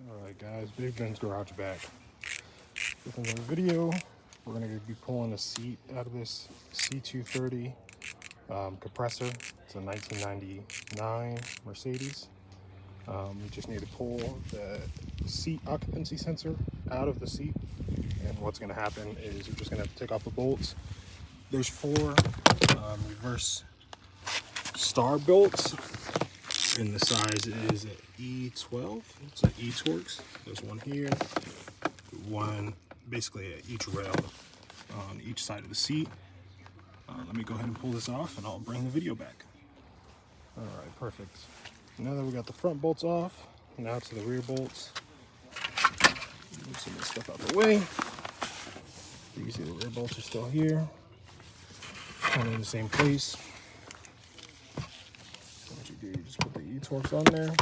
Alright guys, Big Ben's garage back. With another video, we're going to be pulling a seat out of this C230 compressor. It's a 1999 Mercedes. We just need to pull the seat occupancy sensor out of the seat. And what's going to happen is you're just going to take off the bolts. There's four reverse star bolts, and the size is an E12. It's an E-Torx. There's one here, one basically at each rail on each side of the seat. Let me go ahead and pull this off and I'll bring the video back. All right, perfect. Now that we got the front bolts off, now to the rear bolts. Move some of this stuff out of the way. You can see the rear bolts are still here, kind of in the same place. So what you do, you just put the E-Torx on there.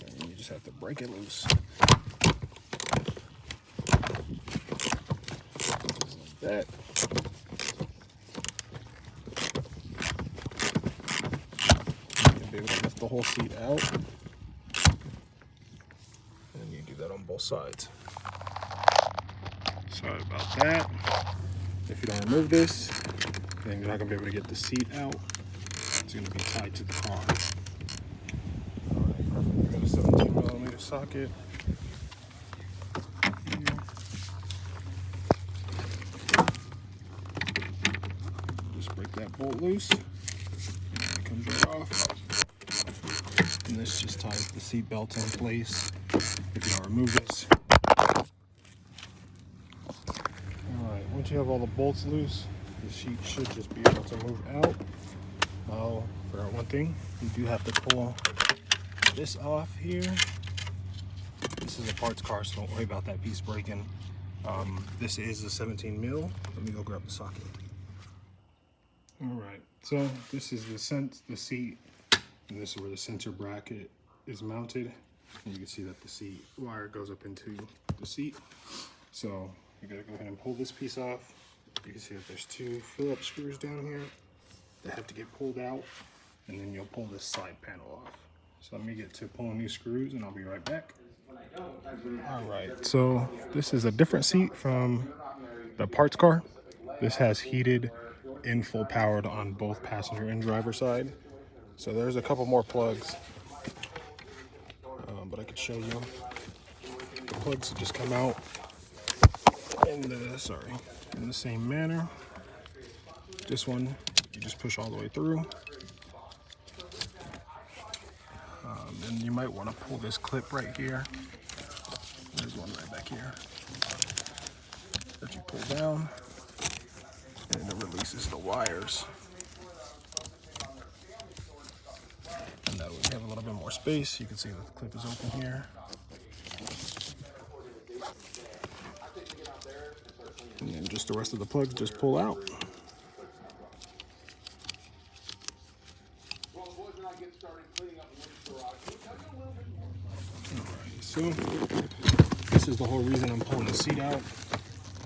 And you just have to break it loose. Just like that. You'll be able to lift the whole seat out. And you do that on both sides. Sorry about that. If you don't remove this, then you're not going to be able to get the seat out. It's going to be tied to the car. Alright, perfect. We got a 17mm socket here. Just break that bolt loose. And it comes right off. And this just ties the seat belt in place if you don't remove this. Alright, once you have all the bolts loose, the sheet should just be able to move out. Oh, forgot one thing. You do have to pull this off here. This is a parts car, so don't worry about that piece breaking. This is a 17mm. Let me go grab the socket. Alright, so this is the seat, and this is where the sensor bracket is mounted. And you can see that the seat wire goes up into the seat. So you gotta go ahead and pull this piece off. You can see that there's two Phillips screws down here that have to get pulled out, and then you'll pull this side panel off. So let me get to pulling these screws and I'll be right back. Alright, so this is a different seat from the parts car. This has heated and full powered on both passenger and driver side. So there's a couple more plugs, but I could show you. The plugs just come out in the same manner. This one you just push all the way through. And you might want to pull this clip right here. There's one right back here that you pull down, and it releases the wires. And that way we have a little bit more space. You can see that the clip is open here. And then just the rest of the plugs just pull out. Alright, so this is the whole reason I'm pulling the seat out.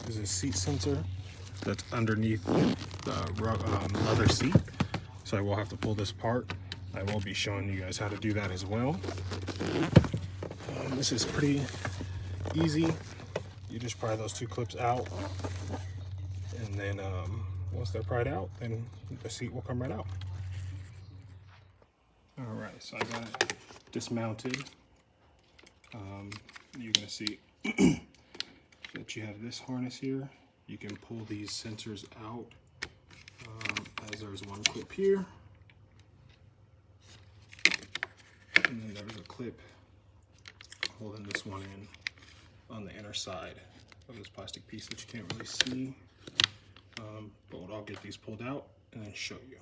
There's a seat sensor that's underneath the leather seat. So I will have to pull this apart. I will be showing you guys how to do that as well. This is pretty easy. You just pry those two clips out, and then once they're pried out, then the seat will come right out. Alright, so I got it dismounted. You're going to see that you have this harness here. You can pull these sensors out as there's one clip here. And then there's a clip holding this one in on the inner side of this plastic piece that you can't really see. But I'll get these pulled out and then show you.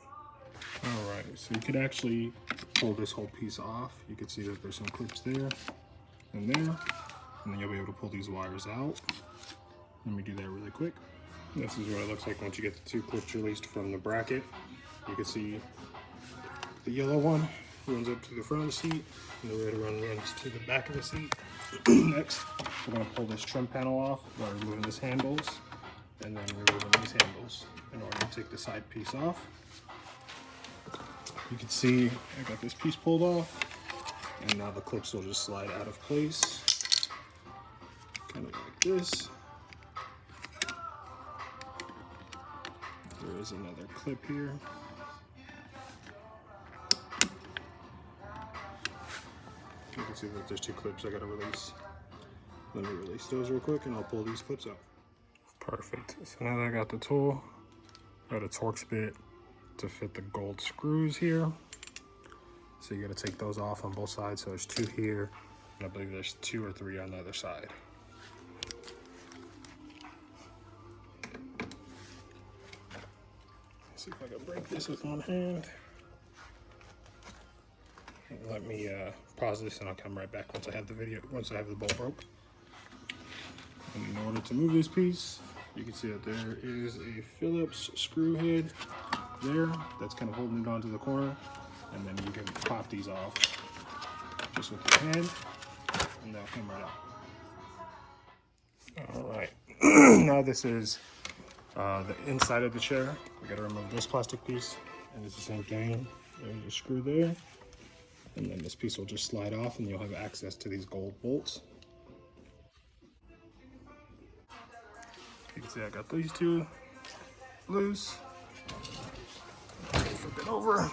Alright, so you could actually pull this whole piece off. You can see that there's some clips there and there. And then you'll be able to pull these wires out. Let me do that really quick. This is what it looks like once you get the two clips released from the bracket. You can see the yellow one runs up to the front of the seat, and the red one runs to the back of the seat. Next, we're going to pull this trim panel off by removing these handles, and then removing these handles in order to take the side piece off. You can see I got this piece pulled off, and now the clips will just slide out of place, kind of like this. There is another clip here. You can see that there's 2 clips I gotta release. Let me release those real quick and I'll pull these clips out. Perfect. So now that I got the tool, I got a Torx bit to fit the gold screws here. So you gotta take those off on both sides. So there's 2 here, and I believe there's 2 or 3 on the other side. Let's see if I can break this with one hand. Let me pause this and I'll come right back once I have the bolt broke. And in order to move this piece, you can see that there is a Phillips screw head there that's kind of holding it onto the corner. And then you can pop these off just with your hand and they'll come right out. All right, now this is the inside of the chair. We gotta remove this plastic piece, and it's the same thing. There's a screw there. And then this piece will just slide off and you'll have access to these gold bolts. You can see I got these 2 loose. Flip it over.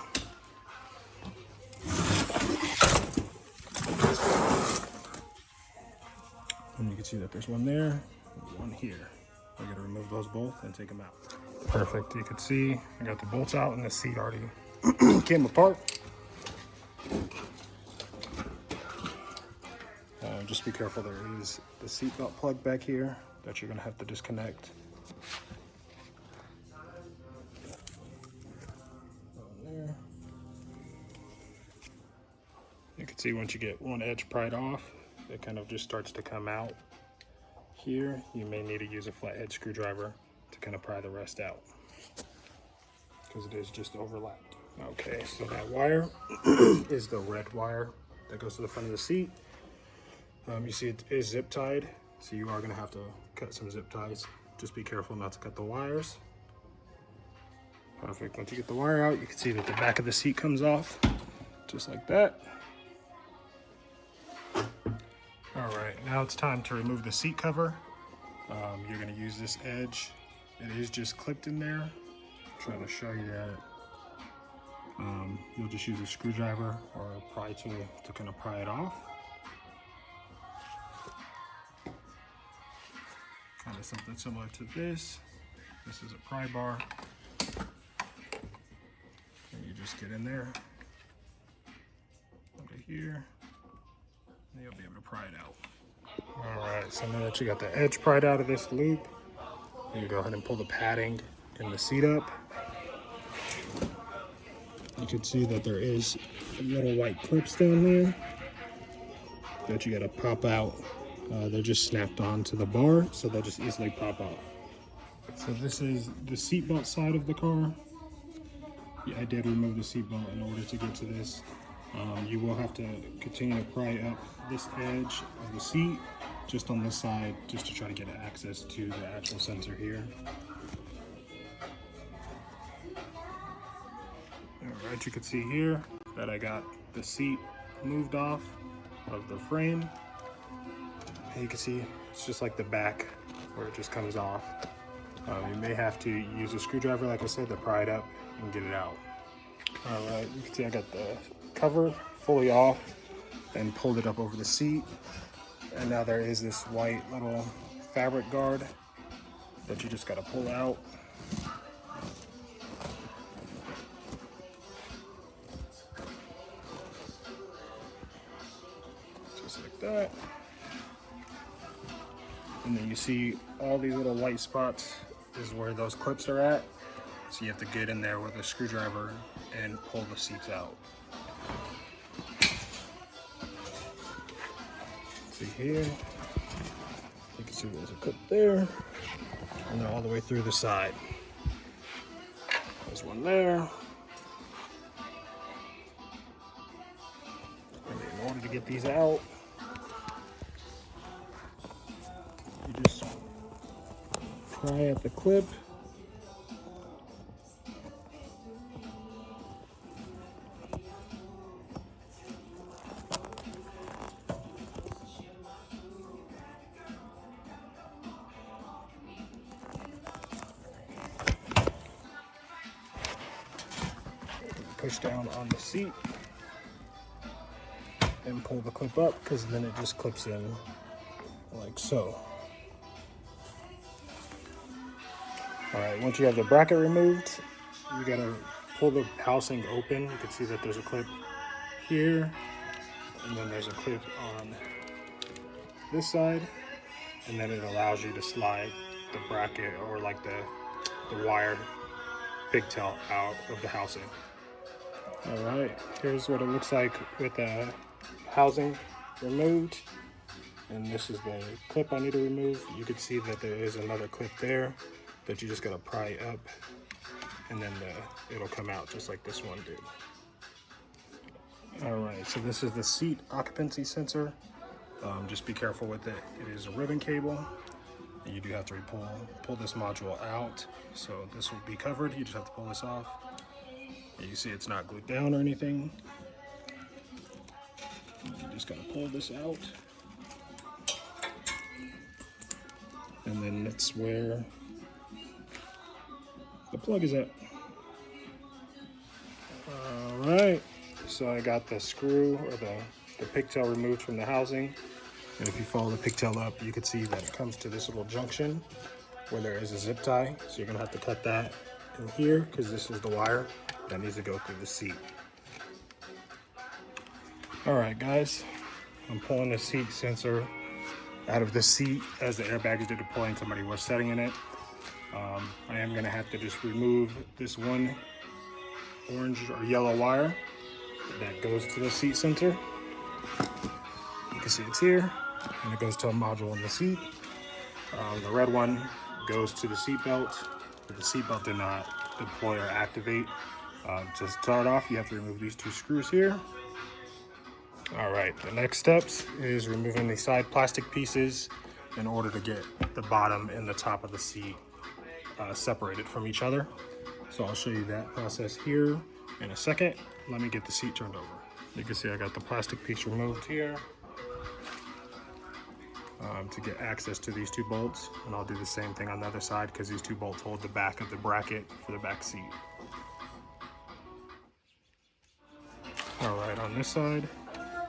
And you can see that there's one there and one here. I gotta remove those both and take them out. Perfect, you can see I got the bolts out and the seat already came apart. Just be careful, there is the seatbelt plug back here that you're gonna have to disconnect. There. You can see once you get one edge pried off, it kind of just starts to come out here. You may need to use a flathead screwdriver to kind of pry the rest out because it is just overlapped. Okay, so that wire is the red wire that goes to the front of the seat. You see it is zip tied, so you are gonna have to cut some zip ties. Just be careful not to cut the wires. Perfect, once you get the wire out, you can see that the back of the seat comes off, just like that. All right, now it's time to remove the seat cover. You're gonna use this edge. It is just clipped in there. I'm trying to show you that. You'll just use a screwdriver or a pry tool to kind of pry it off. Kind of something similar to this. This is a pry bar. And you just get in there, under here, and you'll be able to pry it out. All right, so now that you got the edge pried out of this loop, you go ahead and pull the padding in the seat up. You can see that there is little white clips down there that you gotta pop out. They're just snapped onto the bar, so they'll just easily pop off. So this is the seatbelt side of the car. Yeah, I did remove the seatbelt in order to get to this. You will have to continue to pry up this edge of the seat, just on this side, just to try to get access to the actual sensor here. All right, you can see here that I got the seat moved off of the frame. And you can see it's just like the back where it just comes off. You may have to use a screwdriver, like I said, to pry it up and get it out. All right, you can see I got the cover fully off and pulled it up over the seat. And now there is this white little fabric guard that you just gotta pull out. Just like that. And then you see all these little white spots is where those clips are at. So you have to get in there with a screwdriver and pull the seats out. See here, you can see there's a clip there, and then all the way through the side. There's one there. And in order to get these out, you just pry at the clip. push down on the seat and pull the clip up, because then it just clips in like so. All right, once you have the bracket removed, you gotta pull the housing open. You can see that there's a clip here, and then there's a clip on this side, and then it allows you to slide the bracket, or like the wire pigtail, out of the housing. All right, here's what it looks like with the housing removed, and this is the clip I need to remove. You can see that there is another clip there that you just gotta pry up, and then it'll come out just like this one did. All right, so this is the seat occupancy sensor. Just be careful with it. It is a ribbon cable. And you do have to pull this module out. So this will be covered. You just have to pull this off. And you see it's not glued down or anything. You just gotta pull this out. And then that's where the plug is at. All right, so I got the screw, or the pigtail, removed from the housing. And if you follow the pigtail up, you can see that it comes to this little junction where there is a zip tie. So you're gonna have to cut that in here, because this is the wire that needs to go through the seat. All right, guys, I'm pulling the seat sensor out of the seat as the airbags did deploy and somebody was setting in it. I am gonna have to just remove this one orange or yellow wire that goes to the seat sensor. You can see it's here, and it goes to a module in the seat. The red one goes to the seat belt, but the seat belt did not deploy or activate. To start off, you have to remove these two screws here. All right, the next steps is removing the side plastic pieces in order to get the bottom and the top of the seat separated from each other. So I'll show you that process here in a second. Let me get the seat turned over. You can see I got the plastic piece removed here to get access to these two bolts, and I'll do the same thing on the other side, because these two bolts hold the back of the bracket for the back seat. All right, on this side,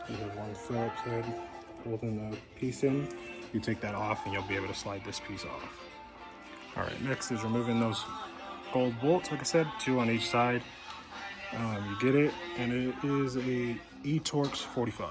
you have one Phillips head holding the piece in. You take that off and you'll be able to slide this piece off. All right, next is removing those gold bolts, like I said, 2 on each side. You get it, and it is a E-Torx 45.